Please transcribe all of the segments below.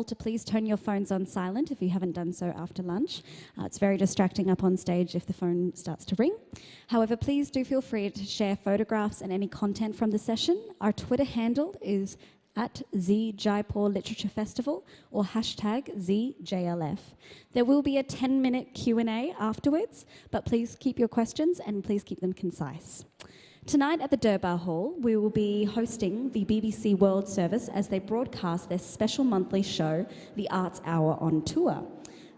To please turn your phones on silent if you haven't done so after lunch. It's very distracting up on stage if the phone starts to ring. However, please do feel free to share photographs and any content from the session. Our Twitter handle is at @Jaipur Literature Festival or #ZJLF. There will be a 10-minute Q&A afterwards, but please keep your questions and please keep them concise. Tonight at the Durbar Hall, we will be hosting the BBC World Service as they broadcast their special monthly show, The Arts Hour on Tour.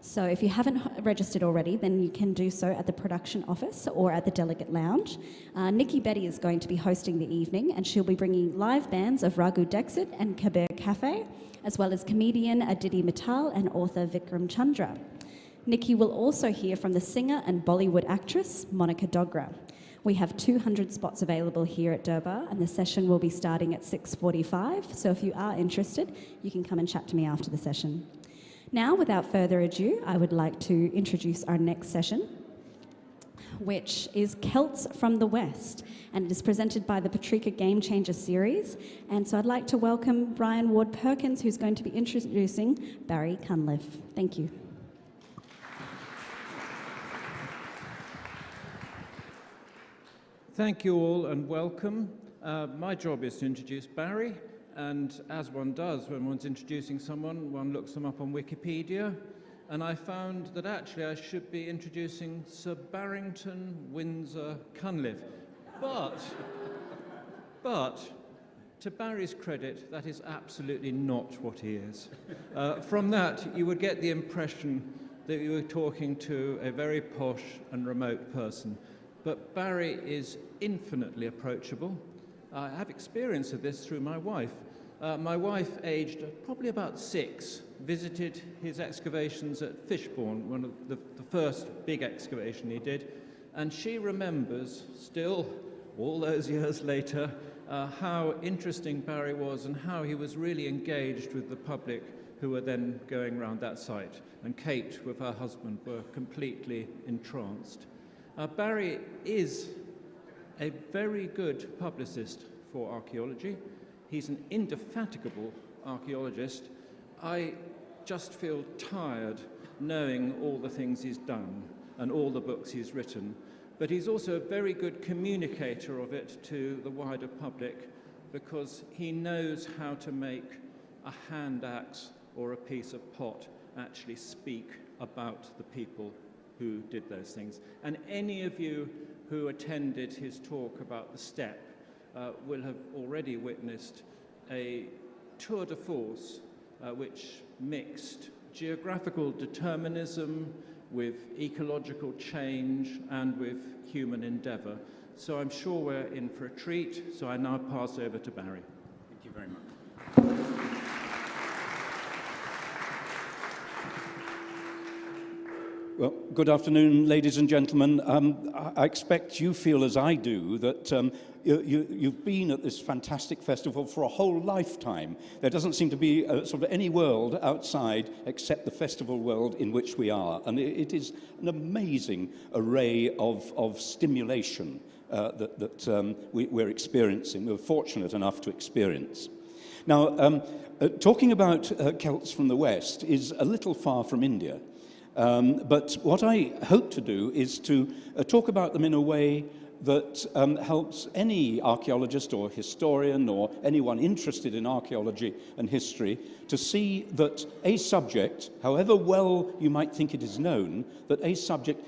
So if you haven't registered already, then you can do so at the production office or at the Delegate Lounge. Nikki Betty is going to be hosting the evening, and she'll be bringing live bands of Raghu Dixit and Kabir Cafe, as well as comedian Aditi Mittal and author Vikram Chandra. Nikki will also hear from the singer and Bollywood actress Monica Dogra. We have 200 spots available here at Durbar, and the session will be starting at 6:45. So if you are interested, you can come and chat to me after the session. Now, without further ado, I would like to introduce our next session, which is Celts from the West, and it is presented by the Patrika Game Changer series. And so I'd like to welcome Bryan Ward-Perkins, who's going to be introducing Barry Cunliffe. Thank you. Thank you all and welcome. My job is to introduce Barry, and as one does when one's introducing someone, one looks them up on Wikipedia, and I found that actually I should be introducing Sir Barrington Windsor Cunliffe. But to Barry's credit, that is absolutely not what he is. From that, you would get the impression that you were talking to a very posh and remote person. But Barry is infinitely approachable. I have experience of this through my wife. My wife, aged probably about 6, visited his excavations at Fishbourne, one of the first big excavation he did, and she remembers, still all those years later, how interesting Barry was and how he was really engaged with the public who were then going around that site. And Kate, with her husband, were completely entranced. Barry is a very good publicist for archaeology. He's an indefatigable archaeologist. I just feel tired knowing all the things he's done and all the books he's written. But he's also a very good communicator of it to the wider public, because he knows how to make a hand axe or a piece of pot actually speak about the people who did those things. And any of you who attended his talk about the steppe will have already witnessed a tour de force which mixed geographical determinism with ecological change and with human endeavour. So I'm sure we're in for a treat. So I now pass over to Barry. Thank you very much. Well, good afternoon, ladies and gentlemen. I expect you feel, as I do, that you've been at this fantastic festival for a whole lifetime. There doesn't seem to be sort of any world outside except the festival world in which we are. And it is an amazing array of stimulation that we're experiencing. We're fortunate enough to experience. Now, talking about Celts from the West is a little far from India. But what I hope to do is to talk about them in a way that helps any archaeologist or historian or anyone interested in archaeology and history to see that a subject, however well you might think it is known, that a subject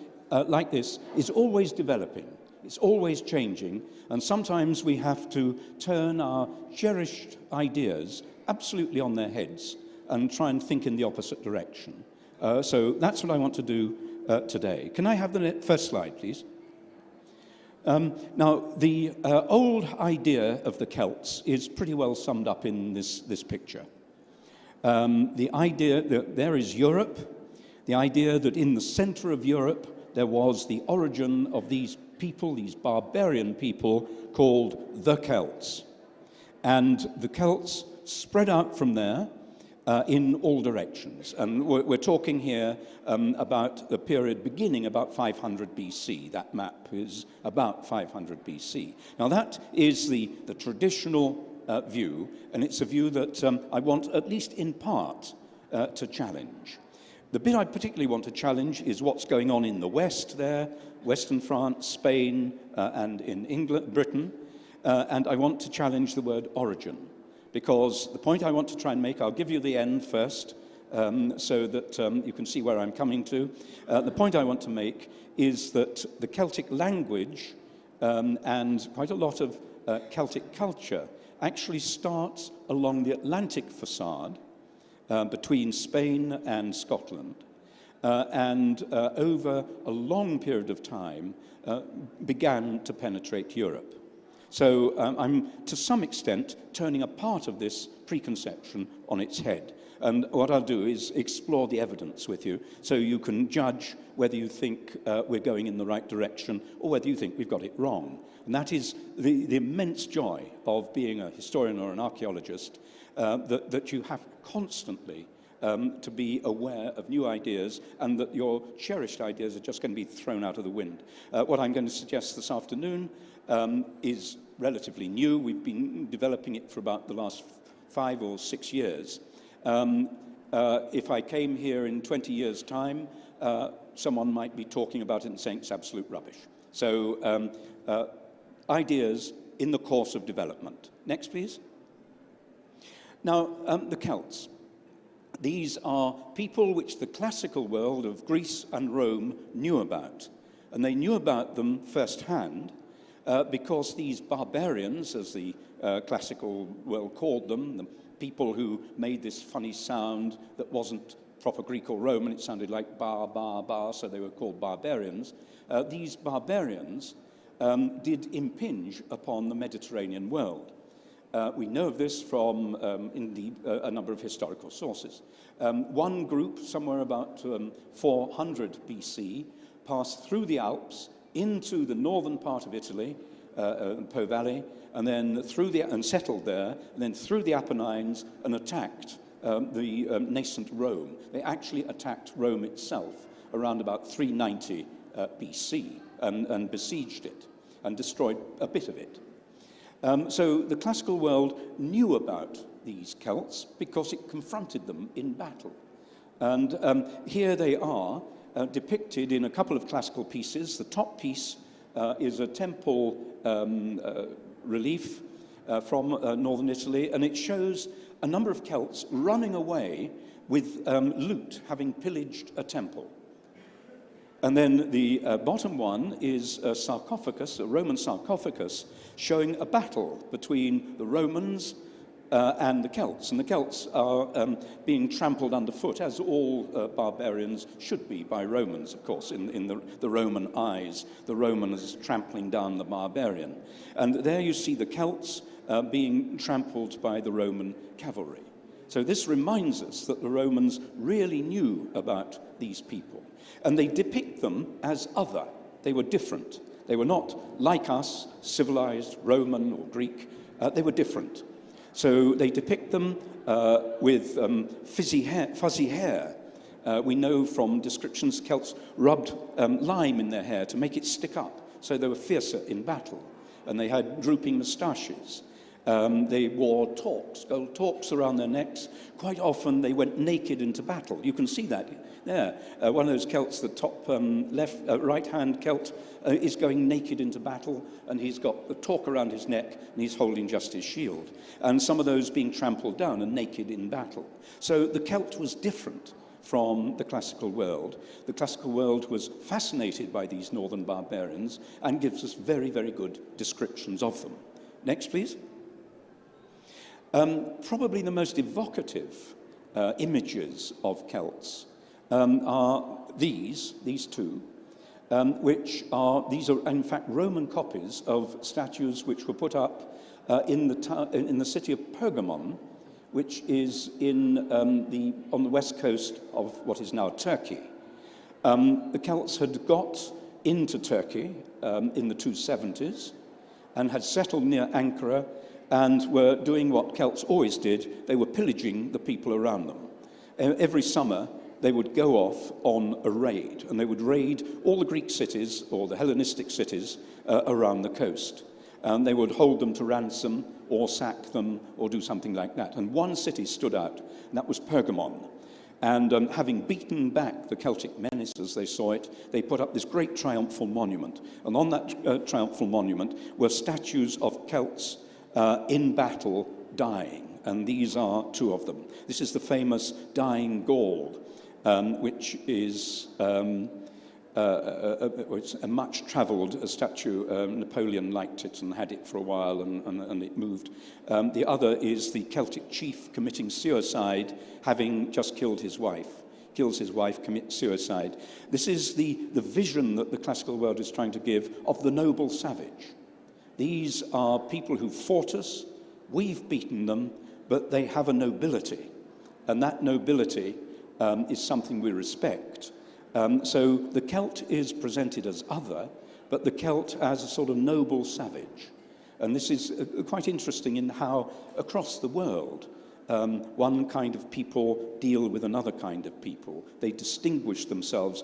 like this is always developing, it's always changing, and sometimes we have to turn our cherished ideas absolutely on their heads and try and think in the opposite direction. So that's what I want to do today. Can I have the first slide, please? Now, the old idea of the Celts is pretty well summed up in this picture. The idea that there is Europe, the idea that in the center of Europe there was the origin of these people, these barbarian people called the Celts. And the Celts spread out from there in all directions. And we're talking here about the period beginning about 500 BC. That map is about 500 BC. Now that is the traditional view, and it's a view that I want, at least in part, to challenge. The bit I particularly want to challenge is what's going on in the West there, Western France, Spain, and in England, Britain. And I want to challenge the word origin, because the point I want to try and make, I'll give you the end first, so that you can see where I'm coming to. The point I want to make is that the Celtic language and quite a lot of Celtic culture actually starts along the Atlantic facade between Spain and Scotland, and over a long period of time began to penetrate Europe. So I'm, to some extent, turning a part of this preconception on its head. And what I'll do is explore the evidence with you, so you can judge whether you think we're going in the right direction or whether you think we've got it wrong. And that is the immense joy of being a historian or an archaeologist, that you have constantly to be aware of new ideas, and that your cherished ideas are just going to be thrown out of the wind. What I'm going to suggest this afternoon is relatively new. We've been developing it for about the last 5 or 6 years. If I came here in 20 years' time, someone might be talking about it and saying it's absolute rubbish. So ideas in the course of development. Next, please. Now, the Celts. These are people which the classical world of Greece and Rome knew about. And they knew about them firsthand because these barbarians, as the classical world called them, the people who made this funny sound that wasn't proper Greek or Roman, it sounded like bar, bar, bar, so they were called barbarians. These barbarians did impinge upon the Mediterranean world. We know of this from, indeed, a number of historical sources. One group, somewhere about 400 BC, passed through the Alps into the northern part of Italy, Po Valley, and then and settled there, and then through the Apennines and attacked the nascent Rome. They actually attacked Rome itself around about 390 BC and besieged it and destroyed a bit of it. So the classical world knew about these Celts because it confronted them in battle. And here they are depicted in a couple of classical pieces. The top piece is a temple relief from northern Italy, and it shows a number of Celts running away with loot, having pillaged a temple. And then the bottom one is a sarcophagus, a Roman sarcophagus, showing a battle between the Romans and the Celts. And the Celts are being trampled underfoot, as all barbarians should be by Romans, of course, in the Roman eyes. The Roman is trampling down the barbarian. And there you see the Celts being trampled by the Roman cavalry. So this reminds us that the Romans really knew about these people. And they depict them as other. They were different. They were not like us, civilized, Roman or Greek. They were different. So they depict them with fuzzy hair. We know from descriptions Celts rubbed lime in their hair to make it stick up, so they were fiercer in battle. And they had drooping moustaches. They wore gold torques around their necks. Quite often they went naked into battle. You can see that there. One of those Celts, the top right-hand Celt, is going naked into battle, and he's got the torque around his neck, and he's holding just his shield. And some of those being trampled down and naked in battle. So the Celt was different from the classical world. The classical world was fascinated by these northern barbarians and gives us very, very good descriptions of them. Next, please. Probably the most evocative images of Celts are these two, which are, these are in fact Roman copies of statues which were put up in the city of Pergamon, which is on the west coast of what is now Turkey. The Celts had got into Turkey in the 270s and had settled near Ankara and were doing what Celts always did. They were pillaging the people around them. Every summer, they would go off on a raid, and they would raid all the Greek cities, or the Hellenistic cities, around the coast. And they would hold them to ransom, or sack them, or do something like that. And one city stood out, and that was Pergamon. And having beaten back the Celtic menace as they saw it, they put up this great triumphal monument. And on that triumphal monument were statues of Celts in battle dying. And these are two of them. This is the famous Dying Gaul, which is it's a much-travelled statue. Napoleon liked it and had it for a while, and it moved. The other is the Celtic chief committing suicide, having just killed his wife. Kills his wife, commits suicide. This is the vision that the classical world is trying to give of the noble savage. These are people who fought us, we've beaten them, but they have a nobility. And that nobility is something we respect. So the Celt is presented as other, but the Celt as a sort of noble savage. And this is quite interesting in how, across the world, one kind of people deal with another kind of people. They distinguish themselves.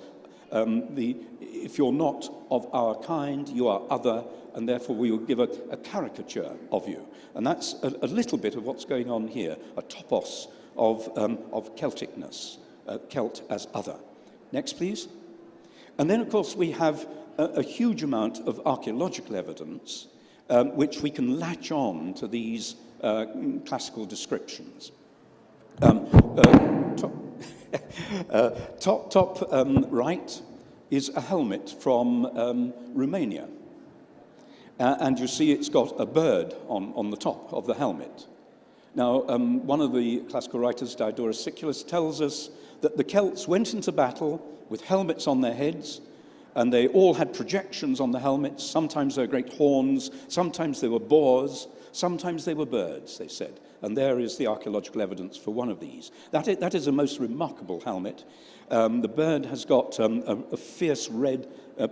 If you're not of our kind, you are other, and therefore we will give a caricature of you. And that's a little bit of what's going on here, a topos of Celticness, Celt as other. Next, please. And then, of course, we have a huge amount of archaeological evidence which we can latch on to these classical descriptions. Top right is a helmet from Romania. And you see it's got a bird on the top of the helmet. Now, one of the classical writers, Diodorus Siculus, tells us that the Celts went into battle with helmets on their heads, and they all had projections on the helmets. Sometimes they were great horns, sometimes they were boars, sometimes they were birds, they said. And there is the archaeological evidence for one of these. That is a most remarkable helmet. The bird has got a fierce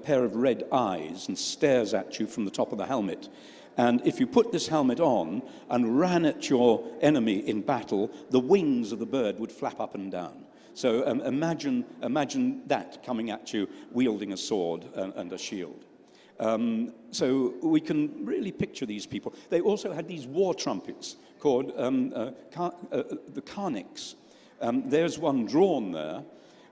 pair of red eyes and stares at you from the top of the helmet. And if you put this helmet on and ran at your enemy in battle, the wings of the bird would flap up and down. So imagine that coming at you, wielding a sword and a shield. So we can really picture these people. They also had these war trumpets called the carnix. There's one drawn there,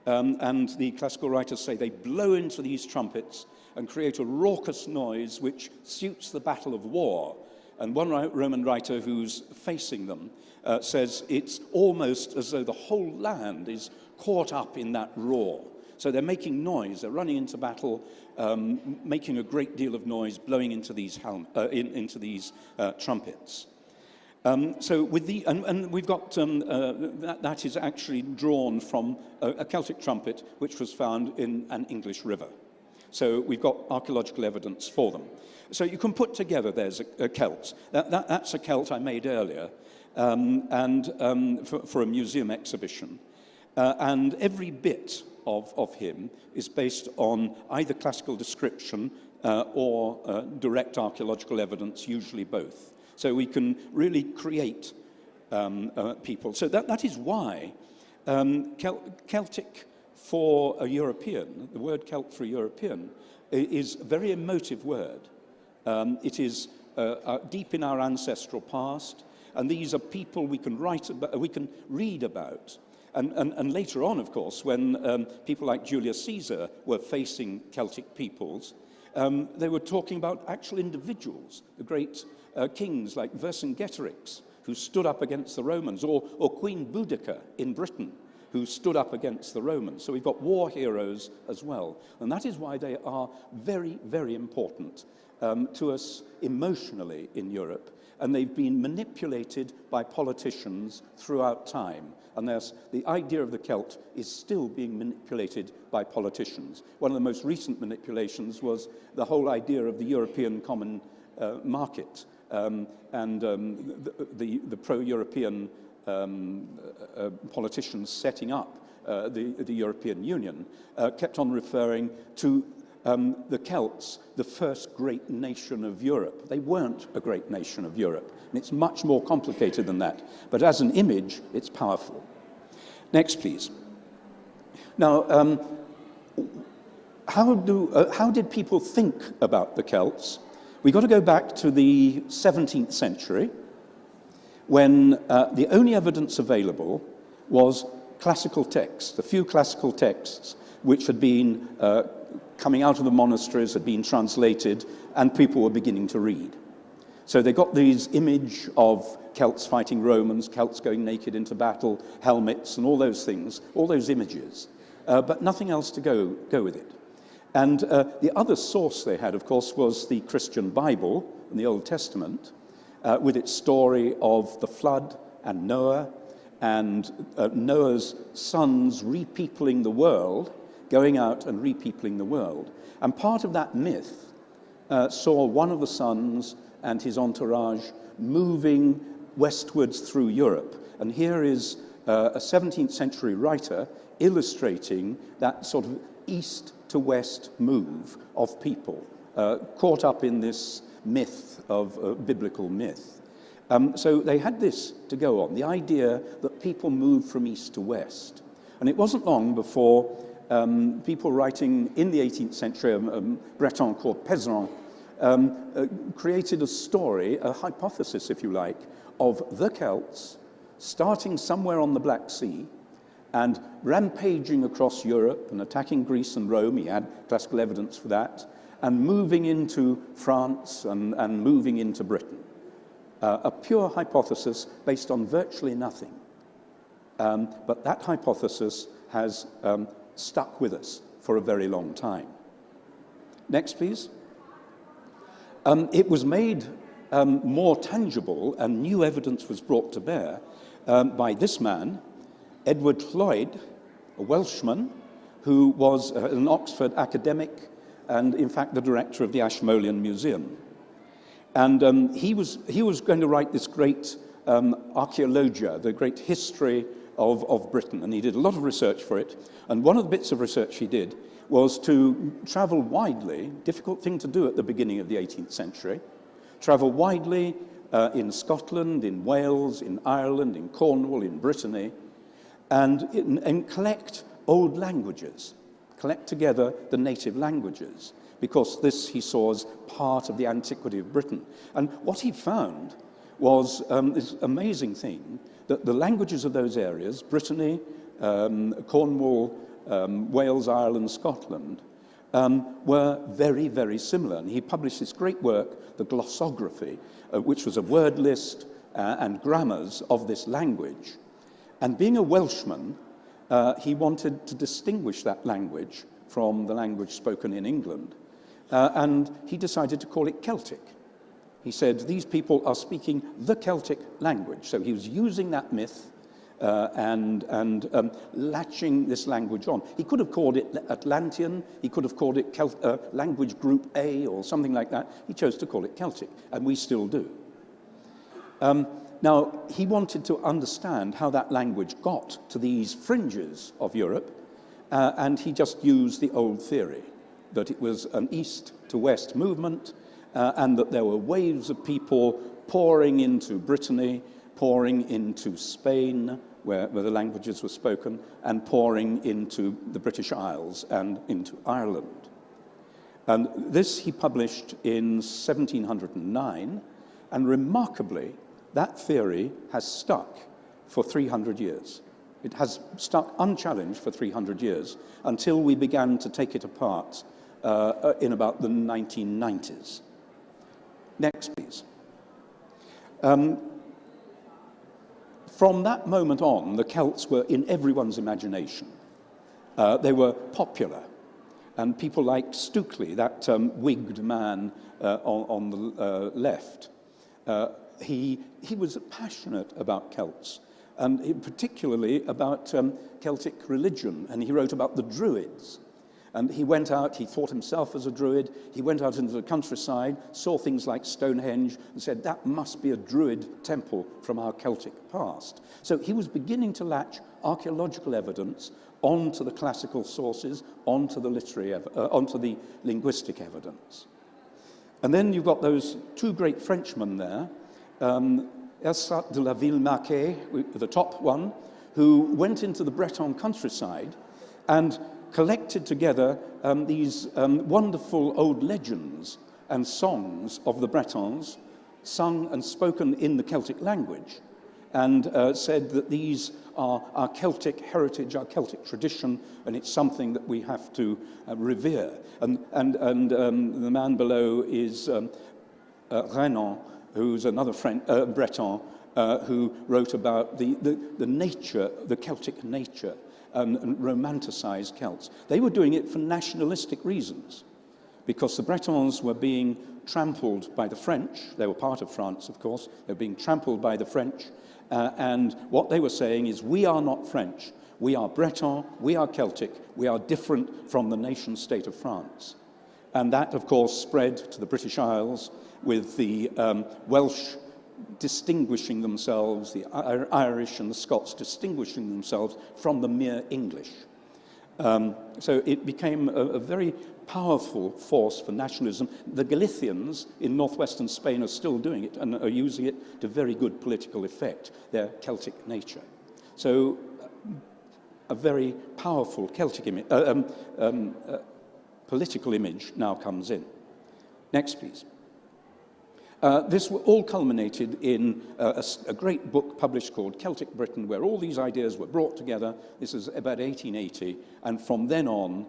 and the classical writers say they blow into these trumpets and create a raucous noise which suits the battle of war. And one Roman writer who's facing them says it's almost as though the whole land is caught up in that roar. So they're making noise, they're running into battle, making a great deal of noise, blowing into these trumpets. So with and we've got that is actually drawn from a Celtic trumpet which was found in an English river. So we've got archaeological evidence for them. So you can put together, there's a Celt. That's a Celt I made earlier, and for a museum exhibition. And every bit of him is based on either classical description or direct archaeological evidence, usually both. So we can really create people. So that is why Celtic for a European, the word Celt for a European, is a very emotive word. It is deep in our ancestral past, and these are people we can write about, we can read about. And later on, of course, when people like Julius Caesar were facing Celtic peoples, they were talking about actual individuals, the great kings like Vercingetorix, who stood up against the Romans, or Queen Boudica in Britain, who stood up against the Romans. So we've got war heroes as well. And that is why they are very, very important to us emotionally in Europe. And they've been manipulated by politicians throughout time. And the idea of the Celt is still being manipulated by politicians. One of the most recent manipulations was the whole idea of the European common market and the pro-European politicians setting up the European Union kept on referring to the Celts, the first great nation of Europe. They weren't a great nation of Europe, and it's much more complicated than that. But as an image, it's powerful. Next, please. Now, how did people think about the Celts? We've got to go back to the 17th century, when the only evidence available was classical texts, the few classical texts which had been coming out of the monasteries, had been translated, and people were beginning to read. So they got these image of Celts fighting Romans, Celts going naked into battle, helmets, and all those things, all those images, but nothing else to go with it. And the other source they had, of course, was the Christian Bible in the Old Testament, with its story of the flood and Noah, and Noah's sons repeopling the world, going out and repeopling the world. And part of that myth saw one of the sons and his entourage moving westwards through Europe. And here is a 17th century writer illustrating that sort of east to west move of people caught up in this myth of biblical myth. So they had this to go on, the idea that people moved from east to west. And it wasn't long before people writing in the 18th century, Breton called Pézran, created a story, a hypothesis, if you like, of the Celts starting somewhere on the Black Sea and rampaging across Europe and attacking Greece and Rome. He had classical evidence for that, and moving into France and moving into Britain. A pure hypothesis based on virtually nothing. But that hypothesis has stuck with us for a very long time. Next, please. It was made more tangible, and new evidence was brought to bear by this man, Edward Lloyd, a Welshman, who was an Oxford academic and, in fact, the director of the Ashmolean Museum. And he was going to write this great Archaeology, the great history of Britain, and he did a lot of research for it. And one of the bits of research he did was to travel widely, difficult thing to do at the beginning of the 18th century, travel widely in Scotland, in Wales, in Ireland, in Cornwall, in Brittany, and collect old languages, collect together the native languages, because this he saw as part of the antiquity of Britain. And what he found was this amazing thing, that the languages of those areas, Brittany, Cornwall, Wales, Ireland, Scotland, were very, very similar. And he published this great work, the Glossography, which was a word list and grammars of this language. And being a Welshman, he wanted to distinguish that language from the language spoken in England. And he decided to call it Celtic. He said, these people are speaking the Celtic language. So he was using that myth and latching this language on. He could have called it Atlantean, he could have called it Language Group A or something like that. He chose to call it Celtic, and we still do. Now, he wanted to understand how that language got to these fringes of Europe, and he just used the old theory, that it was an east to west movement, and that there were waves of people pouring into Brittany, pouring into Spain, where the languages were spoken, and pouring into the British Isles and into Ireland. And this he published in 1709, and remarkably, that theory has stuck for 300 years. It has stuck unchallenged for 300 years, until we began to take it apart in about the 1990s. Next, please. From that moment on, the Celts were in everyone's imagination. They were popular, and people liked Stukely, that wigged man on the left. He was passionate about Celts, and particularly about Celtic religion, and he wrote about the Druids. And he went out, he thought himself as a Druid, he went out into the countryside, saw things like Stonehenge, and said, that must be a Druid temple from our Celtic past. So he was beginning to latch archaeological evidence onto the classical sources, onto the linguistic evidence. And then you've got those two great Frenchmen there, Elsat de la Ville Marquée, the top one, who went into the Breton countryside and collected together these wonderful old legends and songs of the Bretons, sung and spoken in the Celtic language. and said that these are our Celtic heritage, our Celtic tradition, and it's something that we have to revere. And the man below is Renan, who's another Breton, who wrote about the nature, the Celtic nature, and romanticized Celts. They were doing it for nationalistic reasons, because the Bretons were being trampled by the French. They were part of France, of course. They were being trampled by the French. And what they were saying is, we are not French. We are Breton. We are Celtic. We are different from the nation-state of France. And that, of course, spread to the British Isles, with the Welsh distinguishing themselves, the Irish and the Scots distinguishing themselves from the mere English. So it became a very powerful force for nationalism. The Galicians in northwestern Spain are still doing it and are using it to very good political effect, their Celtic nature. So a very powerful Celtic image, political image now comes in. Next, please. This all culminated in a great book published called Celtic Britain, where all these ideas were brought together. This is about 1880, and from then on,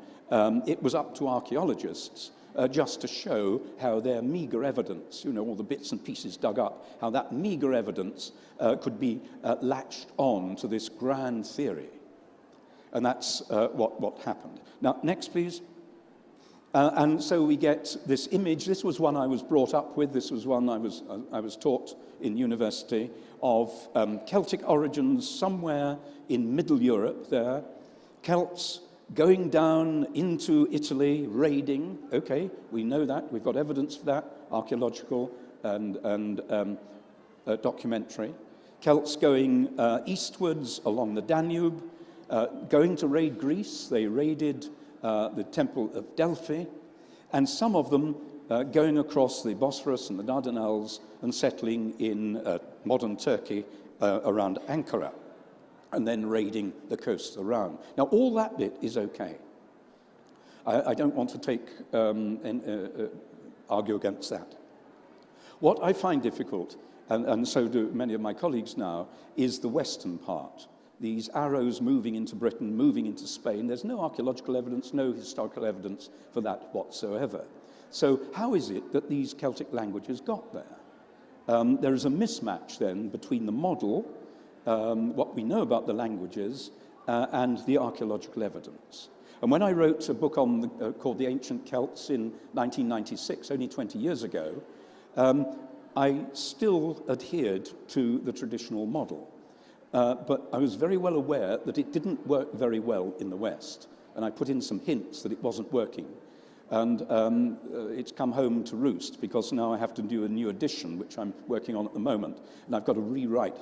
it was up to archaeologists just to show how their meagre evidence, all the bits and pieces dug up, how that meagre evidence could be latched on to this grand theory. And that's what happened. Now, next, please. And so we get this image. This was one I was brought up with. This was one I was taught in university, of Celtic origins somewhere in Middle Europe there. Celts going down into Italy, raiding. Okay, we know that. We've got evidence for that, archaeological and documentary. Celts going eastwards along the Danube, going to raid Greece. They raided the Temple of Delphi, and some of them going across the Bosphorus and the Dardanelles and settling in modern Turkey around Ankara, and then raiding the coasts around. Now, all that bit is okay. I don't want to argue against that. What I find difficult, and so do many of my colleagues now, is the western part. These arrows moving into Britain, moving into Spain. There's no archaeological evidence, no historical evidence for that whatsoever. So how is it that these Celtic languages got there? There is a mismatch then between the model, what we know about the languages, and the archaeological evidence. And when I wrote a book on called The Ancient Celts in 1996, only 20 years ago, I still adhered to the traditional model. But I was very well aware that it didn't work very well in the West, and I put in some hints that it wasn't working. And it's come home to roost, because now I have to do a new edition, which I'm working on at the moment, and I've got to rewrite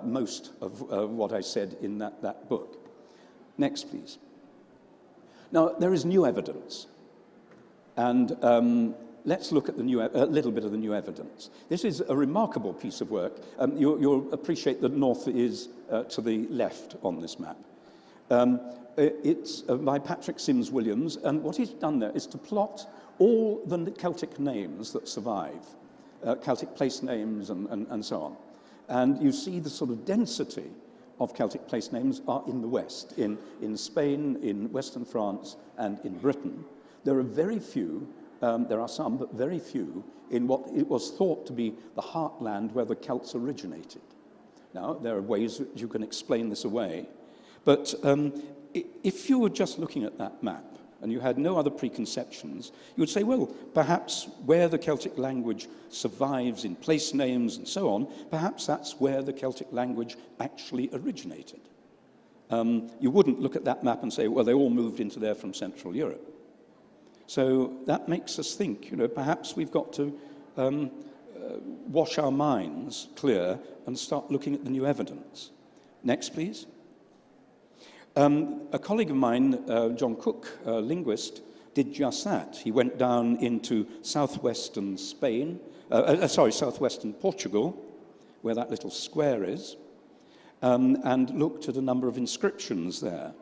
most of what I said in that book. Next, please. Now, there is new evidence, and let's look at the a little bit of the new evidence. This is a remarkable piece of work. You'll appreciate that north is to the left on this map. It's by Patrick Sims Williams, and what he's done there is to plot all the Celtic names that survive, Celtic place names and so on. And you see the sort of density of Celtic place names are in the West, in Spain, in Western France, and in Britain. There are very few. There are some, but very few, in what it was thought to be the heartland where the Celts originated. Now, there are ways that you can explain this away, but if you were just looking at that map and you had no other preconceptions, you would say, well, perhaps where the Celtic language survives in place names and so on, perhaps that's where the Celtic language actually originated. You wouldn't look at that map and say, well, they all moved into there from Central Europe. So that makes us think, perhaps we've got to wash our minds clear and start looking at the new evidence. Next, please. A colleague of mine, John Cook, a linguist, did just that. He went down into southwestern southwestern Portugal, where that little square is, and looked at a number of inscriptions there.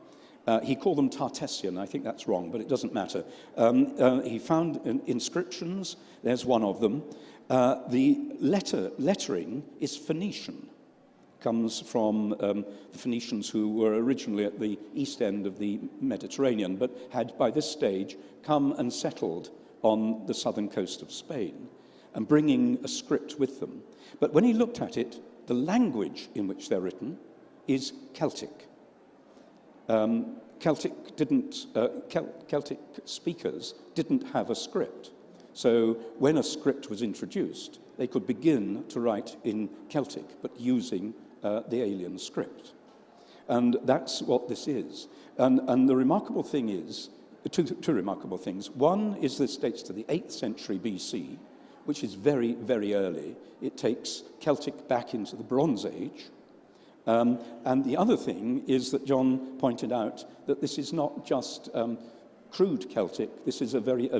He called them Tartessian. I think that's wrong, but it doesn't matter. He found inscriptions. There's one of them. The lettering is Phoenician. comes from the Phoenicians, who were originally at the east end of the Mediterranean, but had by this stage come and settled on the southern coast of Spain, and bringing a script with them. But when he looked at it, the language in which they're written is Celtic. Celtic speakers didn't have a script. So when a script was introduced, they could begin to write in Celtic, but using the alien script. And that's what this is. And the remarkable thing is, two remarkable things. One is this dates to the 8th century BC, which is very, very early. It takes Celtic back into the Bronze Age. And the other thing is that John pointed out that this is not just crude Celtic, this is a very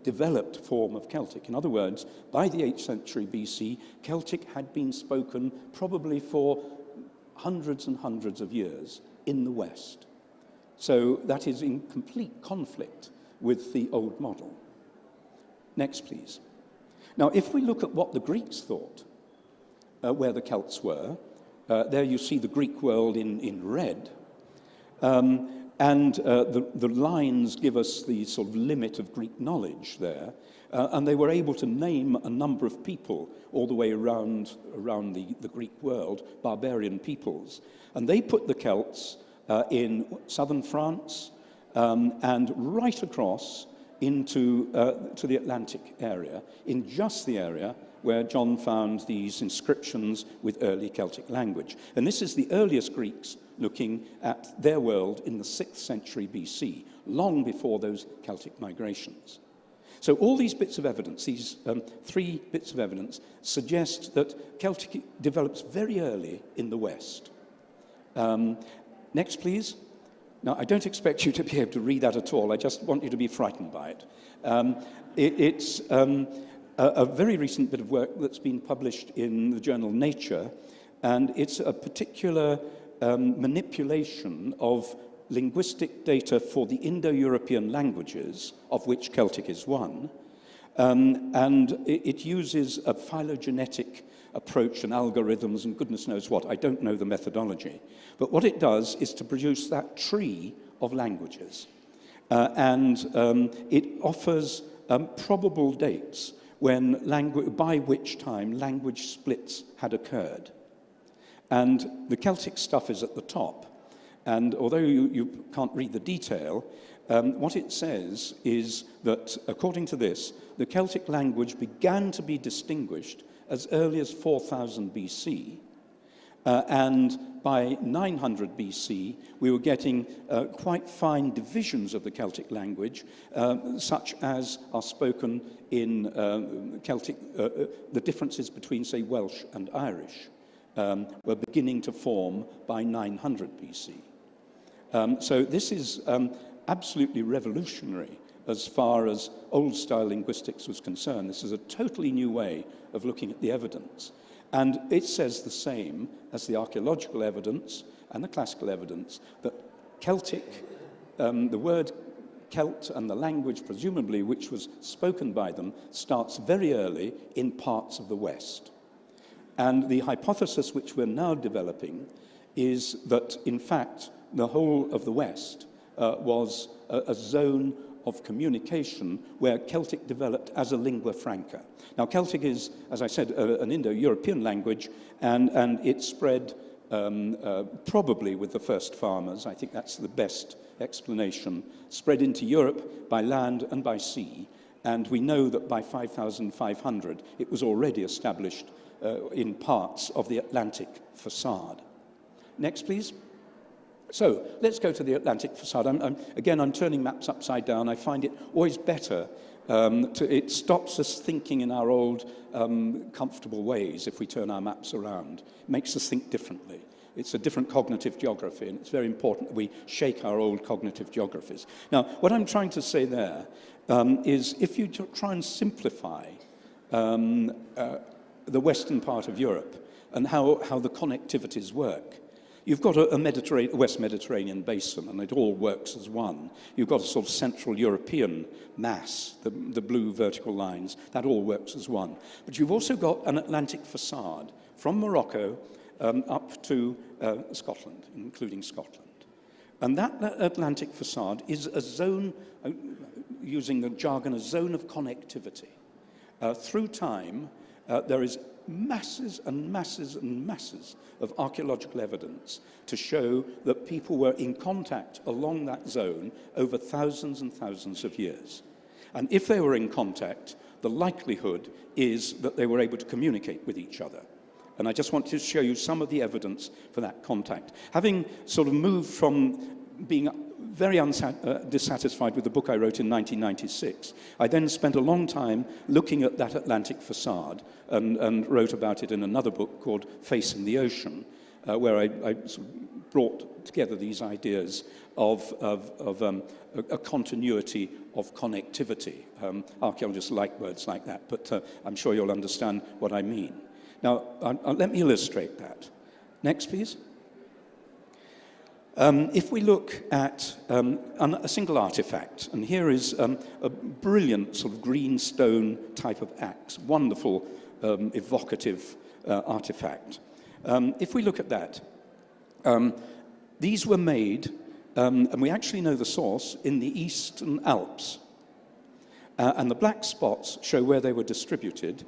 developed form of Celtic. In other words, by the 8th century BC, Celtic had been spoken probably for hundreds and hundreds of years in the West. So that is in complete conflict with the old model. Next, please. Now, if we look at what the Greeks thought, where the Celts were, there you see the Greek world in red. And the lines give us the sort of limit of Greek knowledge there. And they were able to name a number of people all the way around the Greek world, barbarian peoples. And they put the Celts in southern France and right across into to the Atlantic area, in just the area where John found these inscriptions with early Celtic language. And this is the earliest Greeks looking at their world in the 6th century BC, long before those Celtic migrations. So all these bits of evidence, these 3 bits of evidence, suggest that Celtic develops very early in the West. Next, please. Now, I don't expect you to be able to read that at all. I just want you to be frightened by it. It's a very recent bit of work that's been published in the journal Nature, and it's a particular manipulation of linguistic data for the Indo-European languages, of which Celtic is one, and it uses a phylogenetic approach and algorithms and goodness knows what. I don't know the methodology. But what it does is to produce that tree of languages. And it offers probable dates by which time language splits had occurred. And the Celtic stuff is at the top. And although you can't read the detail, what it says is that, according to this, the Celtic language began to be distinguished as early as 4000 BC, and by 900 BC, we were getting quite fine divisions of the Celtic language, such as are spoken in Celtic, the differences between, say, Welsh and Irish were beginning to form by 900 BC. So this is absolutely revolutionary as far as old-style linguistics was concerned. This is a totally new way of looking at the evidence. And it says the same as the archaeological evidence and the classical evidence, that Celtic, the word Celt and the language, presumably, which was spoken by them, starts very early in parts of the West. And the hypothesis which we're now developing is that, in fact, the whole of the West was a zone of communication where Celtic developed as a lingua franca. Now, Celtic is, as I said, an Indo-European language, and it spread probably with the first farmers. I think that's the best explanation. Spread into Europe by land and by sea, and we know that by 5500 it was already established in parts of the Atlantic facade. Next, please. So let's go to the Atlantic facade. I'm turning maps upside down. I find it always better. It stops us thinking in our old comfortable ways if we turn our maps around. It makes us think differently. It's a different cognitive geography, and it's very important that we shake our old cognitive geographies. Now, what I'm trying to say there is if you try and simplify the western part of Europe and how the connectivities work, you've got a West Mediterranean basin, and it all works as one. You've got a sort of Central European mass, the blue vertical lines, that all works as one. But you've also got an Atlantic facade from Morocco up to Scotland, including Scotland. And that Atlantic facade is a zone, using the jargon, a zone of connectivity. Through time, there is masses and masses and masses of archaeological evidence to show that people were in contact along that zone over thousands and thousands of years. And if they were in contact, the likelihood is that they were able to communicate with each other. And I just want to show you some of the evidence for that contact. Having sort of moved from being very dissatisfied with the book I wrote in 1996, I then spent a long time looking at that Atlantic facade and wrote about it in another book called Facing the Ocean, where I sort of brought together these ideas of a continuity of connectivity. Archaeologists like words like that, but I'm sure you'll understand what I mean. Now, let me illustrate that. Next, please. If we look at a single artifact, and here is a brilliant sort of green stone type of axe, wonderful, evocative artifact. If we look at that, these were made, and we actually know the source, in the Eastern Alps. And the black spots show where they were distributed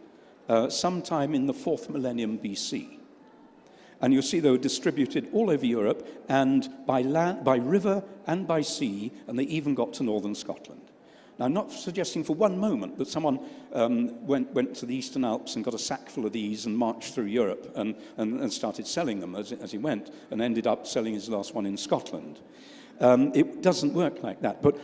sometime in the 4th millennium BC. And you'll see they were distributed all over Europe, and by land, by river and by sea, and they even got to northern Scotland. Now, I'm not suggesting for one moment that someone went to the Eastern Alps and got a sack full of these and marched through Europe and started selling them as he went, and ended up selling his last one in Scotland. It doesn't work like that. But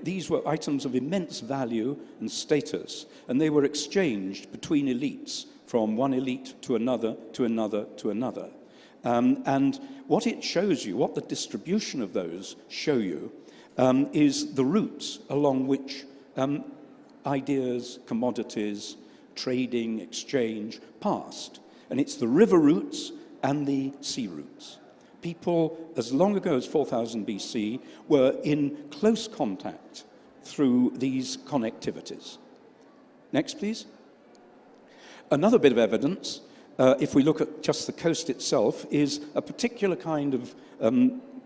these were items of immense value and status, and they were exchanged between elites, from one elite to another, to another, to another. And what it shows you, what the distribution of those show you, is the routes along which ideas, commodities, trading, exchange passed. And it's the river routes and the sea routes. People, as long ago as 4000 BC, were in close contact through these connectivities. Next, please. Another bit of evidence, if we look at just the coast itself, is a particular kind of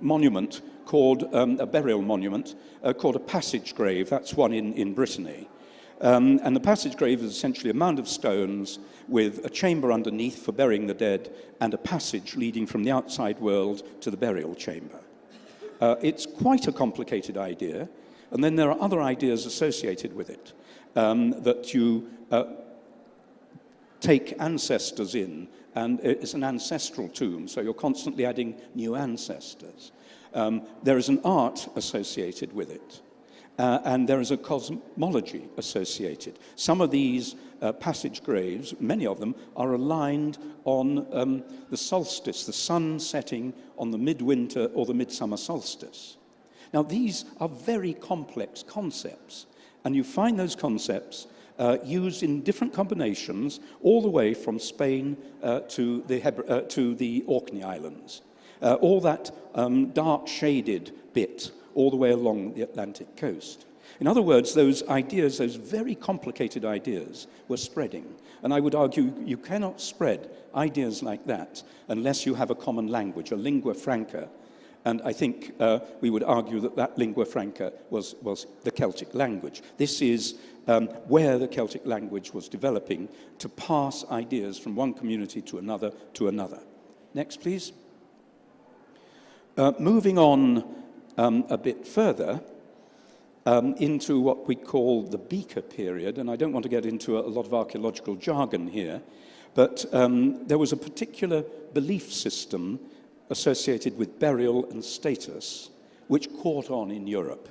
monument called a burial monument called a passage grave. That's one in Brittany. And the passage grave is essentially a mound of stones with a chamber underneath for burying the dead and a passage leading from the outside world to the burial chamber. It's quite a complicated idea, and then there are other ideas associated with it, that you take ancestors in, and it's an ancestral tomb, so you're constantly adding new ancestors. There is an art associated with it, and there is a cosmology associated. Some of these passage graves, many of them, are aligned on the solstice, the sun setting on the midwinter or the midsummer solstice. Now, these are very complex concepts, and you find those concepts used in different combinations all the way from Spain to the Orkney Islands. All that dark shaded bit all the way along the Atlantic coast. In other words, those ideas, those very complicated ideas, were spreading. And I would argue you cannot spread ideas like that unless you have a common language, a lingua franca. And I think we would argue that that lingua franca was the Celtic language. This is where the Celtic language was developing to pass ideas from one community to another to another. Next, please. Moving on a bit further into what we call the Beaker period, and I don't want to get into a lot of archaeological jargon here, but there was a particular belief system associated with burial and status which caught on in Europe.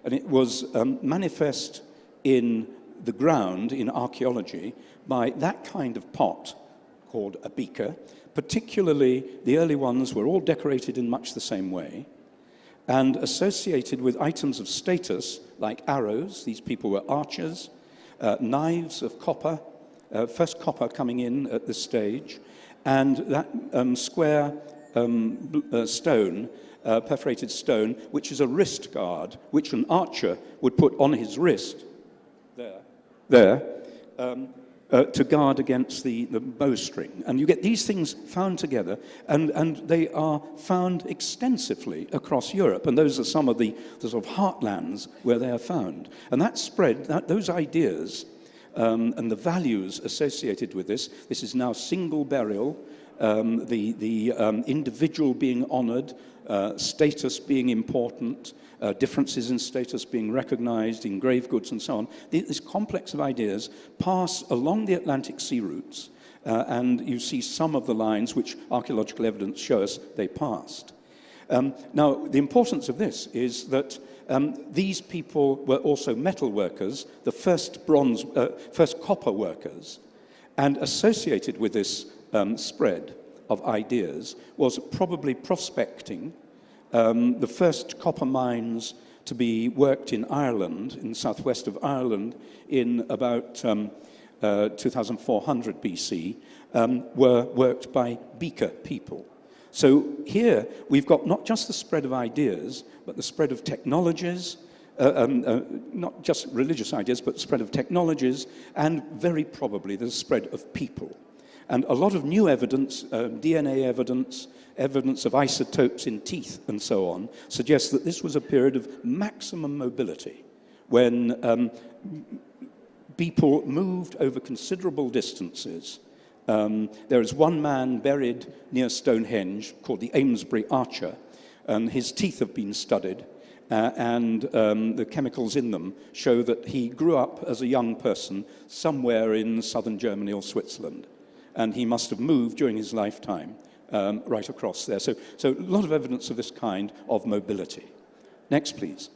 And it was manifest in the ground, in archaeology, by that kind of pot called a beaker. Particularly, the early ones were all decorated in much the same way and associated with items of status like arrows. These people were archers, knives of copper, first copper coming in at this stage, and that square stone, perforated stone, which is a wrist guard, which an archer would put on his wrist, there, to guard against the bowstring. And you get these things found together, and they are found extensively across Europe. And those are some of the sort of heartlands where they are found. And that spread, those ideas and the values associated with this is now single burial, the individual being honored, status being important, differences in status being recognized in grave goods and so on. This complex of ideas pass along the Atlantic sea routes, and you see some of the lines which archaeological evidence show us they passed. Now, the importance of this is that these people were also metal workers, the first copper workers, and associated with this spread of ideas was probably prospecting. The first copper mines to be worked in Ireland, in the southwest of Ireland, in about 2400 BC, were worked by beaker people. So here we've got not just the spread of ideas, but the spread of technologies, not just religious ideas, but the spread of technologies, and very probably the spread of people. And a lot of new evidence, DNA evidence, evidence of isotopes in teeth and so on, suggests that this was a period of maximum mobility when people moved over considerable distances. There is one man buried near Stonehenge called the Amesbury Archer, and his teeth have been studied, and the chemicals in them show that he grew up as a young person somewhere in southern Germany or Switzerland. And he must have moved during his lifetime right across there. So a lot of evidence of this kind of mobility. Next, please.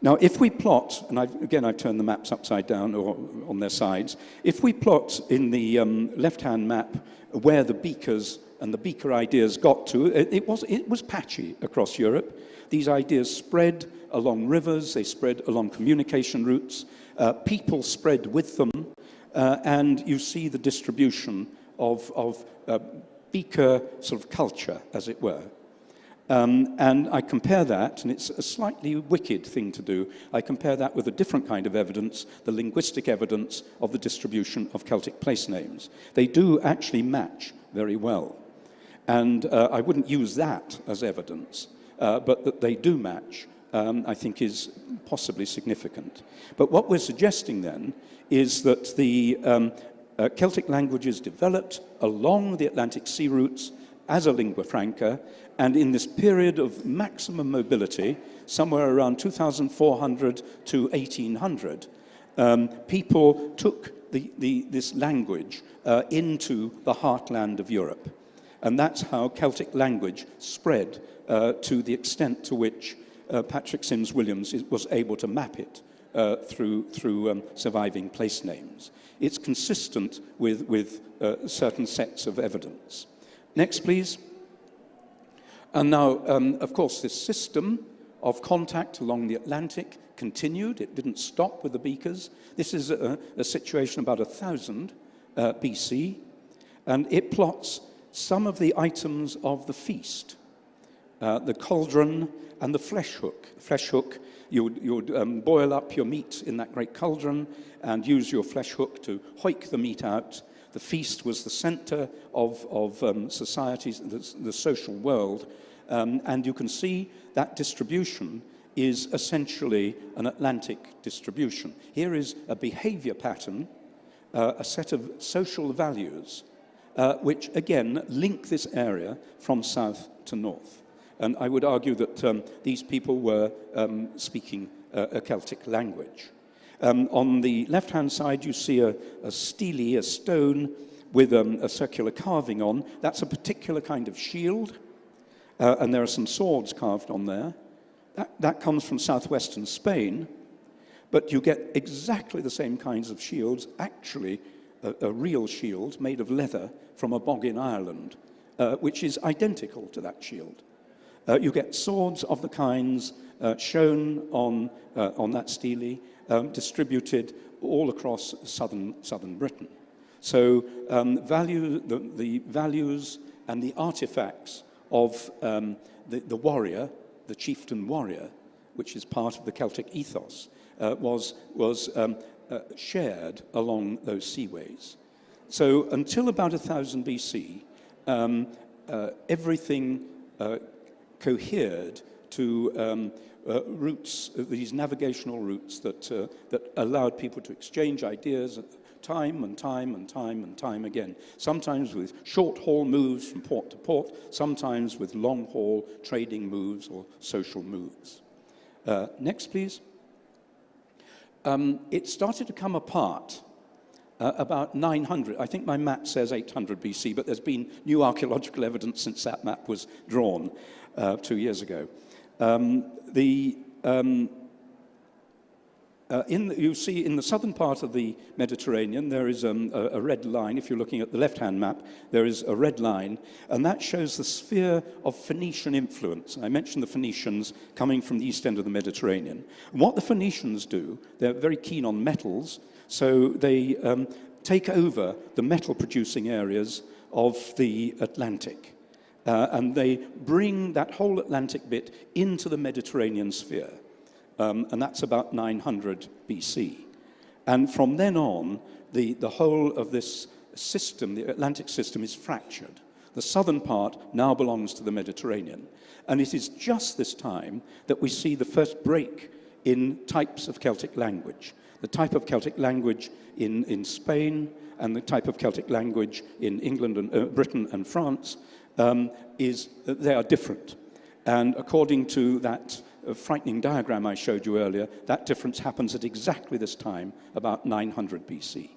Now, if we plot, and I've turned the maps upside down or on their sides, if we plot in the left-hand map where the beakers and the beaker ideas got to, it was patchy across Europe. These ideas spread along rivers, they spread along communication routes, people spread with them, and you see the distribution of beaker sort of culture, as it were. And I compare that, and it's a slightly wicked thing to do, I compare that with a different kind of evidence, the linguistic evidence of the distribution of Celtic place names. They do actually match very well. And I wouldn't use that as evidence, but that they do match, I think is possibly significant. But what we're suggesting then is that the Celtic languages developed along the Atlantic sea routes as a lingua franca, and in this period of maximum mobility, somewhere around 2400 to 1800, people took this language into the heartland of Europe. And that's how Celtic language spread to the extent to which Patrick Sims Williams was able to map it through surviving place names. It's consistent with certain sets of evidence. Next, please. And now, of course, this system of contact along the Atlantic continued. It didn't stop with the beakers. This is a situation about 1000 BC, and it plots some of the items of the feast. The cauldron and the flesh hook. Flesh hook, you would boil up your meat in that great cauldron and use your flesh hook to hoik the meat out. The feast was the center of societies, the social world. And you can see that distribution is essentially an Atlantic distribution. Here is a behavior pattern, a set of social values, which again link this area from south to north. And I would argue that these people were speaking a Celtic language. On the left-hand side, you see a stele, a stone with a circular carving on. That's a particular kind of shield, and there are some swords carved on there. That comes from southwestern Spain, but you get exactly the same kinds of shields, actually a real shield made of leather from a bog in Ireland, which is identical to that shield. You get swords of the kinds shown on that stele, distributed all across southern Britain. So the values and the artifacts of the warrior, the chieftain warrior, which is part of the Celtic ethos, was shared along those seaways. So until about 1000 BC, everything cohered to routes, these navigational routes that allowed people to exchange ideas time and time and time and time again, sometimes with short-haul moves from port to port, sometimes with long-haul trading moves or social moves. Next, please. It started to come apart about 900. I think my map says 800 BC, but there's been new archaeological evidence since that map was drawn 2 years ago. You see in the southern part of the Mediterranean, there is a red line. If you're looking at the left-hand map, there is a red line, and that shows the sphere of Phoenician influence. I mentioned the Phoenicians coming from the east end of the Mediterranean. And what the Phoenicians do, they're very keen on metals, so they take over the metal-producing areas of the Atlantic. And they bring that whole Atlantic bit into the Mediterranean sphere. And that's about 900 BC. And from then on, the whole of this system, the Atlantic system, is fractured. The southern part now belongs to the Mediterranean. And it is just this time that we see the first break in types of Celtic language. The type of Celtic language in Spain and the type of Celtic language in England and Britain and France they are different. And according to that frightening diagram I showed you earlier, that difference happens at exactly this time, about 900 BC.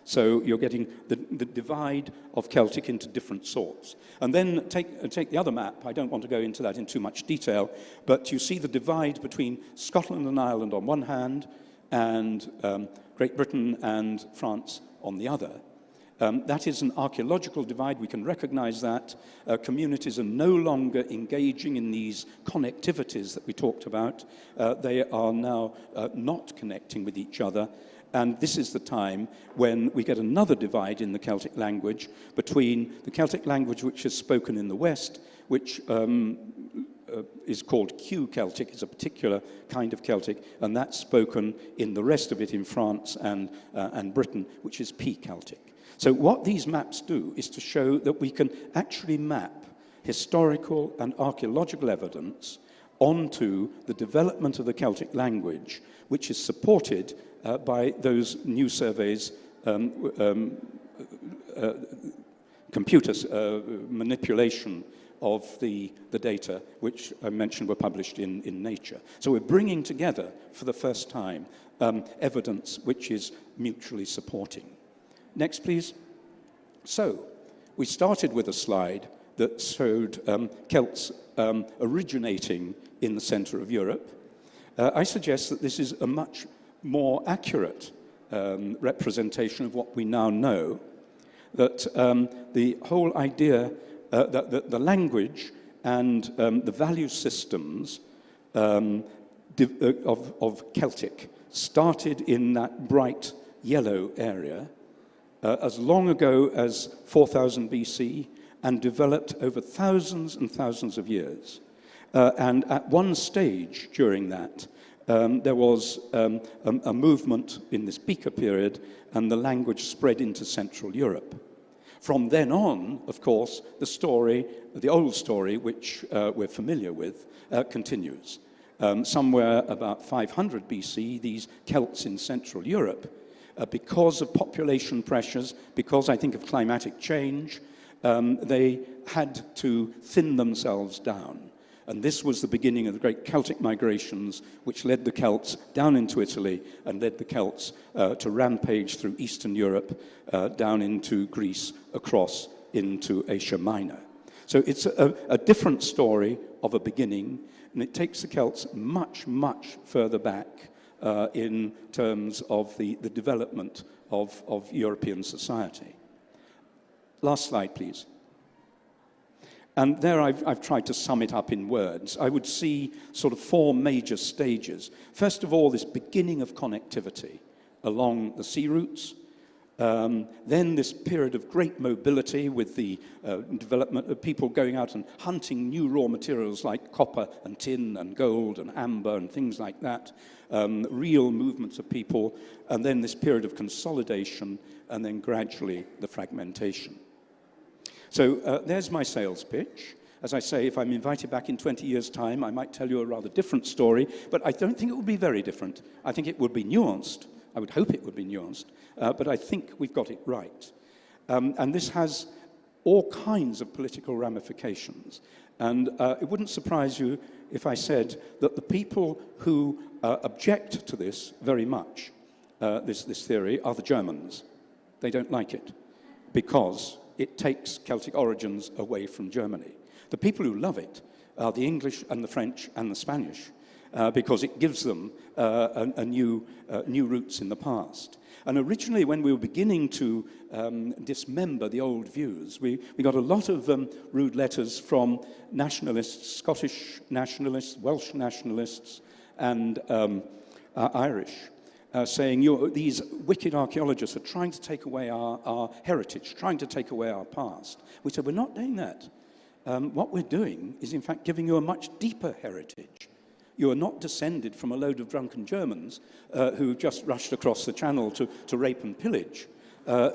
So you're getting the divide of Celtic into different sorts. And then take the other map. I don't want to go into that in too much detail, but you see the divide between Scotland and Ireland on one hand, and Great Britain and France on the other. That is an archaeological divide. We can recognize that. Communities are no longer engaging in these connectivities that we talked about. They are now not connecting with each other. And this is the time when we get another divide in the Celtic language between the Celtic language which is spoken in the West, which is called Q Celtic, is a particular kind of Celtic, and that's spoken in the rest of it in France and Britain, which is P Celtic. So what these maps do is to show that we can actually map historical and archaeological evidence onto the development of the Celtic language, which is supported by those new surveys, computer manipulation of the data, which I mentioned were published in Nature. So we're bringing together, for the first time, evidence which is mutually supporting. Next, please. So, we started with a slide that showed Celts originating in the center of Europe. I suggest that this is a much more accurate representation of what we now know, that the whole idea that the language and the value systems of Celtic started in that bright yellow area as long ago as 4000 BC and developed over thousands and thousands of years. And at one stage during that, there was a movement in this Beaker period, and the language spread into Central Europe. From then on, of course, the story, the old story, which we're familiar with, continues. Somewhere about 500 BC, these Celts in Central Europe, because of population pressures, because I think of climatic change, they had to thin themselves down. And this was the beginning of the great Celtic migrations, which led the Celts down into Italy and led the Celts to rampage through Eastern Europe, down into Greece, across into Asia Minor. So it's a different story of a beginning, and it takes the Celts much, much further back in terms of the development of European society. Last slide, please. And there I've tried to sum it up in words. I would see sort of four major stages. First of all, this beginning of connectivity along the sea routes. Then this period of great mobility with the development of people going out and hunting new raw materials like copper and tin and gold and amber and things like that, real movements of people, and then this period of consolidation, and then gradually the fragmentation. So there's my sales pitch. As I say, if I'm invited back in 20 years' time, I might tell you a rather different story, but I don't think it would be very different. I think it would be nuanced. I would hope it would be nuanced, but I think we've got it right. And this has all kinds of political ramifications. And it wouldn't surprise you if I said that the people who object to this very much, this theory, are the Germans. They don't like it because it takes Celtic origins away from Germany. The people who love it are the English and the French and the Spanish, because it gives them new roots in the past. And originally, when we were beginning to dismember the old views, we got a lot of rude letters from nationalists, Scottish nationalists, Welsh nationalists, and Irish, saying these wicked archaeologists are trying to take away our heritage, trying to take away our past. We said, we're not doing that. What we're doing is, in fact, giving you a much deeper heritage. You are not descended from a load of drunken Germans who just rushed across the channel to rape and pillage.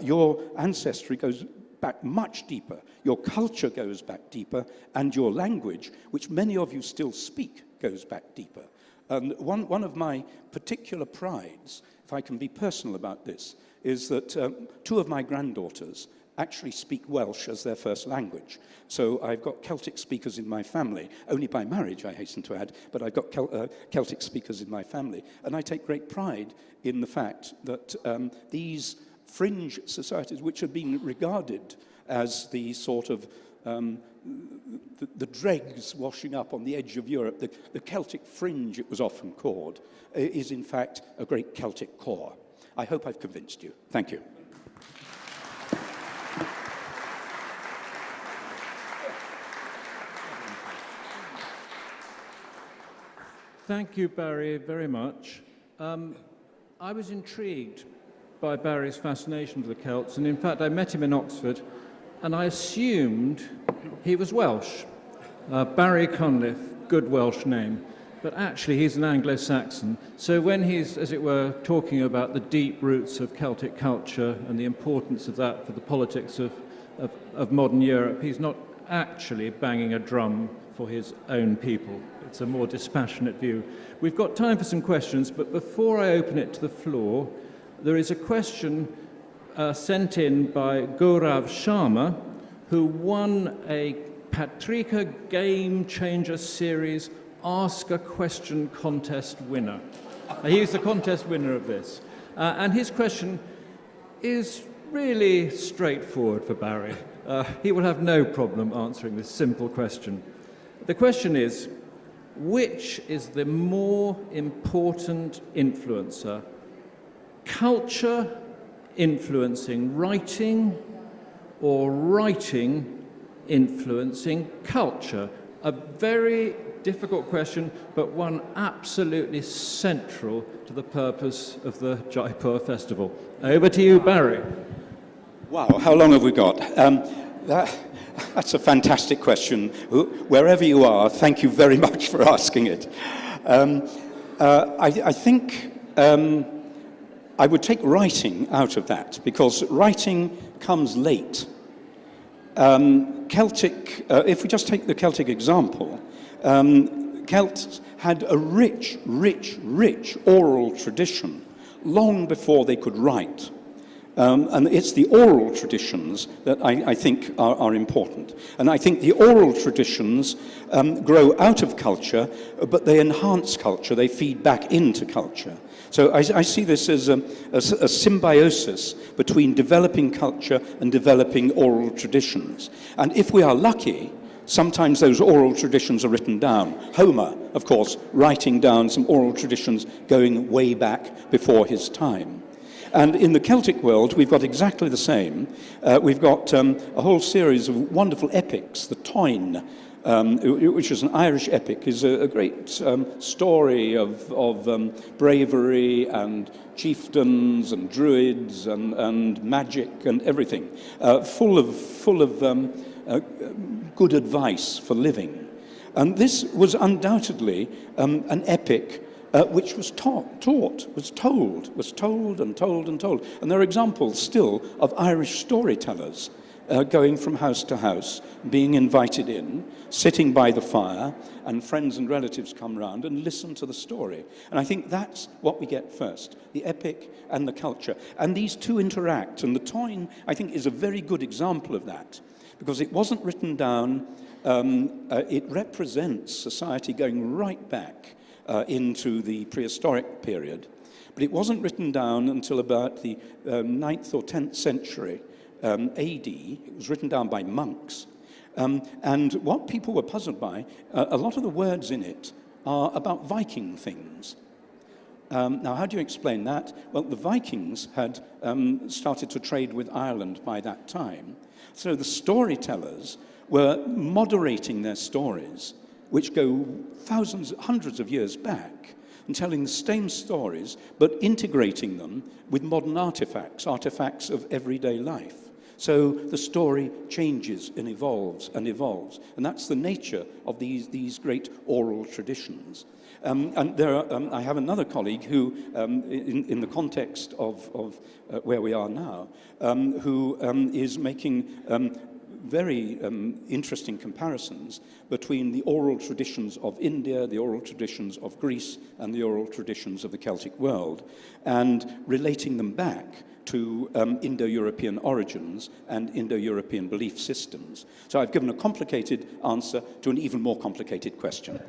Your ancestry goes back much deeper. Your culture goes back deeper, and your language, which many of you still speak, goes back deeper. And one of my particular prides, if I can be personal about this, is that two of my granddaughters actually speak Welsh as their first language. So I've got Celtic speakers in my family, only by marriage, I hasten to add, but I've got Celtic speakers in my family. And I take great pride in the fact that these fringe societies, which have been regarded as the sort of the dregs washing up on the edge of Europe, the Celtic fringe, it was often called, is in fact a great Celtic core. I hope I've convinced you. Thank you. Thank you, Barry, very much. I was intrigued by Barry's fascination with the Celts, and in fact I met him in Oxford, and I assumed he was Welsh. Barry Cunliffe, good Welsh name, but actually he's an Anglo-Saxon. So when he's, as it were, talking about the deep roots of Celtic culture and the importance of that for the politics of modern Europe, he's not actually banging a drum for his own people. It's a more dispassionate view. We've got time for some questions, but before I open it to the floor, there is a question sent in by Gaurav Sharma, who won a Patrika Game Changer Series Ask a Question contest winner. He's the contest winner of this. And his question is really straightforward for Barry. He will have no problem answering this simple question. The question is, which is the more important influencer? Culture influencing writing, or writing influencing culture? A very difficult question, but one absolutely central to the purpose of the Jaipur Festival. Over to you, Barry. Wow, how long have we got? That's a fantastic question. Wherever you are, thank you very much for asking it. I think I would take writing out of that, because writing comes late. Celtic, if we just take the Celtic example, Celts had a rich oral tradition long before they could write. And it's the oral traditions that I think are important. And I think the oral traditions grow out of culture, but they enhance culture, they feed back into culture. So I see this as a symbiosis between developing culture and developing oral traditions. And if we are lucky, sometimes those oral traditions are written down. Homer, of course, writing down some oral traditions going way back before his time. And in the Celtic world, we've got exactly the same. We've got a whole series of wonderful epics, the Toyn, which is an Irish epic, is a great story of bravery and chieftains and druids and magic and everything, full of good advice for living. And this was undoubtedly an epic which was told and told. And there are examples still of Irish storytellers going from house to house, being invited in, sitting by the fire, and friends and relatives come round and listen to the story. And I think that's what we get first, the epic and the culture. And these two interact, and the Táin, I think, is a very good example of that, because it wasn't written down. It represents society going right back into the prehistoric period, but it wasn't written down until about the 9th or 10th century AD. It was written down by monks. And what people were puzzled by, a lot of the words in it are about Viking things. Now, how do you explain that? Well, the Vikings had started to trade with Ireland by that time. So the storytellers were moderating their stories, which go thousands, hundreds of years back, and telling the same stories, but integrating them with modern artifacts of everyday life. So the story changes and evolves and evolves. And that's the nature of these great oral traditions. And there are, I have another colleague who, in the context of where we are now, who is making very interesting comparisons between the oral traditions of India, the oral traditions of Greece, and the oral traditions of the Celtic world, and relating them back to Indo-European origins and Indo-European belief systems. So I've given a complicated answer to an even more complicated question.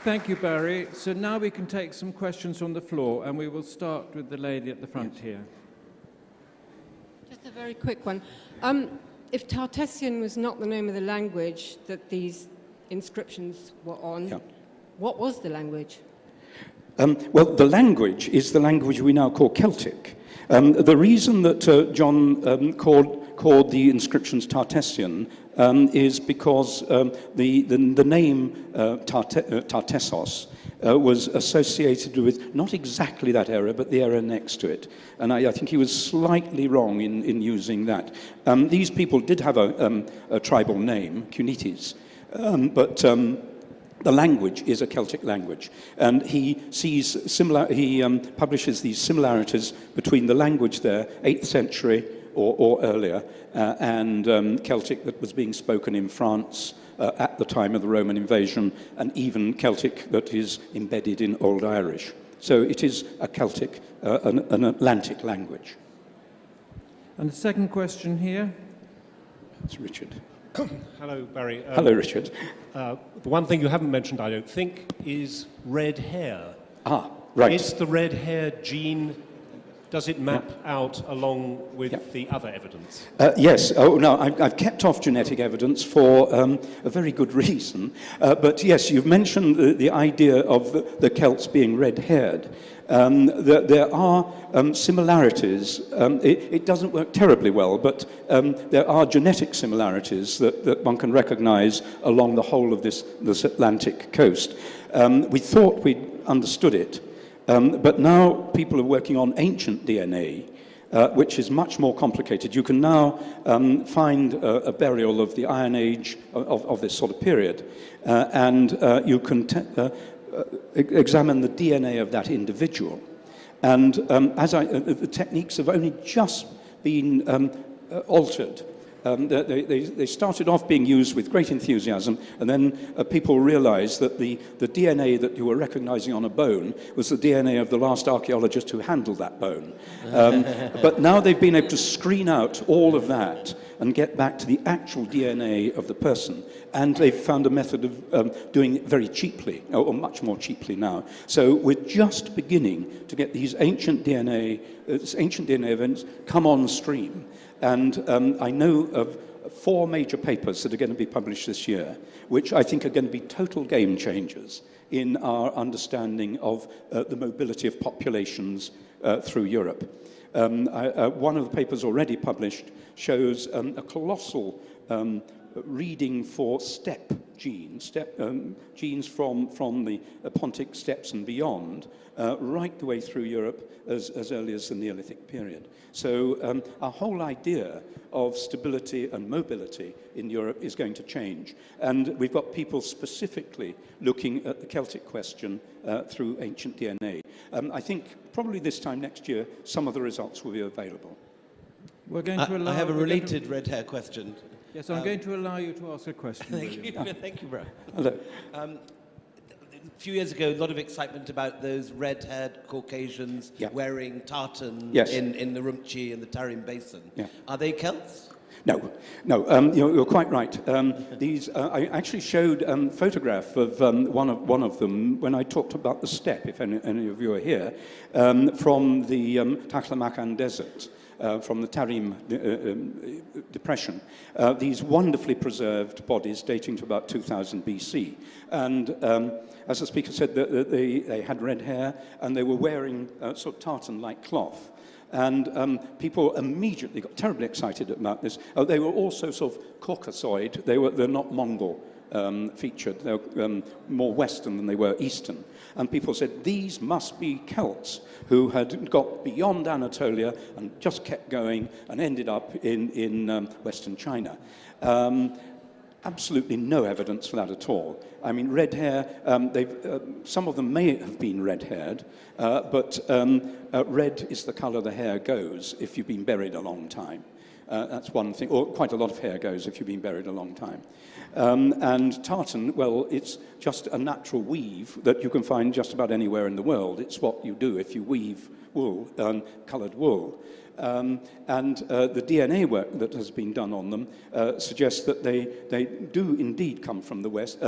Thank you, Barry. So now we can take some questions from the floor, and we will start with the lady at the front here. Just a very quick one. If Tartessian was not the name of the language that these inscriptions were on, what was the language? Well, the language is the language we now call Celtic. The reason that John called the inscriptions Tartessian is because the name Tartessos was associated with not exactly that era, but the era next to it. And I think he was slightly wrong in using that. These people did have a tribal name, Cunites, but the language is a Celtic language, and he publishes these similarities between the language there, 8th century or earlier, and Celtic that was being spoken in France at the time of the Roman invasion, and even Celtic that is embedded in Old Irish. So it is a Celtic, an Atlantic language. And the second question here. That's Richard. Hello, Barry. Hello, Richard. The one thing you haven't mentioned, I don't think, is red hair. Ah, right. Is the red hair gene, does it map out along with the other evidence? Yes. Oh, no, I've kept off genetic evidence for a very good reason. But yes, you've mentioned the idea of the Celts being red-haired. There are similarities. It doesn't work terribly well, but there are genetic similarities that one can recognize along the whole of this Atlantic coast. We thought we'd understood it, but now people are working on ancient DNA, which is much more complicated. You can now find a burial of the Iron Age of this sort of period, and you can examine the DNA of that individual. And the techniques have only just been altered. They started off being used with great enthusiasm, and then people realized that the DNA that you were recognizing on a bone was the DNA of the last archaeologist who handled that bone. But now they've been able to screen out all of that and get back to the actual DNA of the person. And they've found a method of doing it very cheaply, or much more cheaply now. So we're just beginning to get these ancient DNA events come on stream. And I know of 4 major papers that are going to be published this year, which I think are going to be total game changers in our understanding of the mobility of populations through Europe. One of the papers already published shows a colossal reading for steppe genes, genes from the Pontic steppes and beyond, right the way through Europe as early as the Neolithic period. So our whole idea of stability and mobility in Europe is going to change. And we've got people specifically looking at the Celtic question through ancient DNA. I think probably this time next year, some of the results will be available. We're going to allow, I have a related red hair question. Yes, I'm going to allow you to ask a question. Thank you, thank you, Bryan. Hello. A few years ago, a lot of excitement about those red-haired Caucasians wearing tartan in the Rumchi and the Tarim Basin. Yeah. Are they Celts? No, no, you're quite right. I actually showed a photograph of one of them when I talked about the steppe, if any of you are here, from the Taklamakan Desert. From the Tarim Depression, these wonderfully preserved bodies dating to about 2000 BC. And as the speaker said, they had red hair and they were wearing sort of tartan-like cloth. And people immediately got terribly excited about this. They were also sort of Caucasoid. They're not Mongol featured. They're more Western than they were Eastern. And people said, these must be Celts who had got beyond Anatolia and just kept going and ended up in Western China. Absolutely no evidence for that at all. I mean, red hair, some of them may have been red-haired, but red is the colour the hair goes if you've been buried a long time. That's one thing, or quite a lot of hair goes if you've been buried a long time. And tartan, well, it's just a natural weave that you can find just about anywhere in the world. It's what you do if you weave wool, coloured wool. And the DNA work that has been done on them suggests that they do indeed come from the west,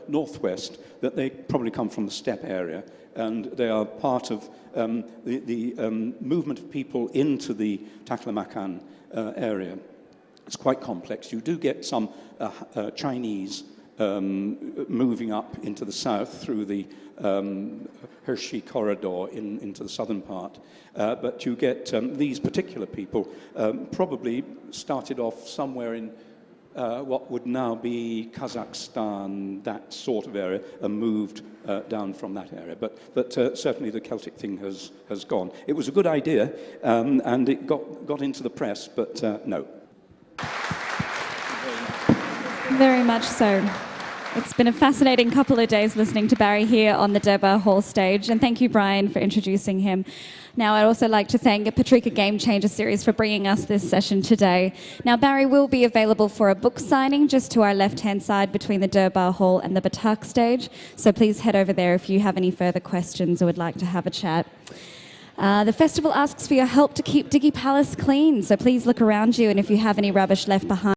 northwest, that they probably come from the steppe area, and they are part of the movement of people into the Taklamakan area. It's quite complex. You do get some Chinese moving up into the south through the Hershey corridor into the southern part. But you get these particular people probably started off somewhere in what would now be Kazakhstan, that sort of area, and moved down from that area. But certainly the Celtic thing has gone. It was a good idea, and it got into the press, but no. Very much so. It's been a fascinating couple of days listening to Barry here on the Durbar Hall stage, and thank you, Bryan, for introducing him. Now, I'd also like to thank Patrika Game Changer Series for bringing us this session today. Now, Barry will be available for a book signing just to our left-hand side between the Durbar Hall and the Batak stage, so please head over there if you have any further questions or would like to have a chat. The festival asks for your help to keep Diggy Palace clean, so please look around you, and if you have any rubbish left behind,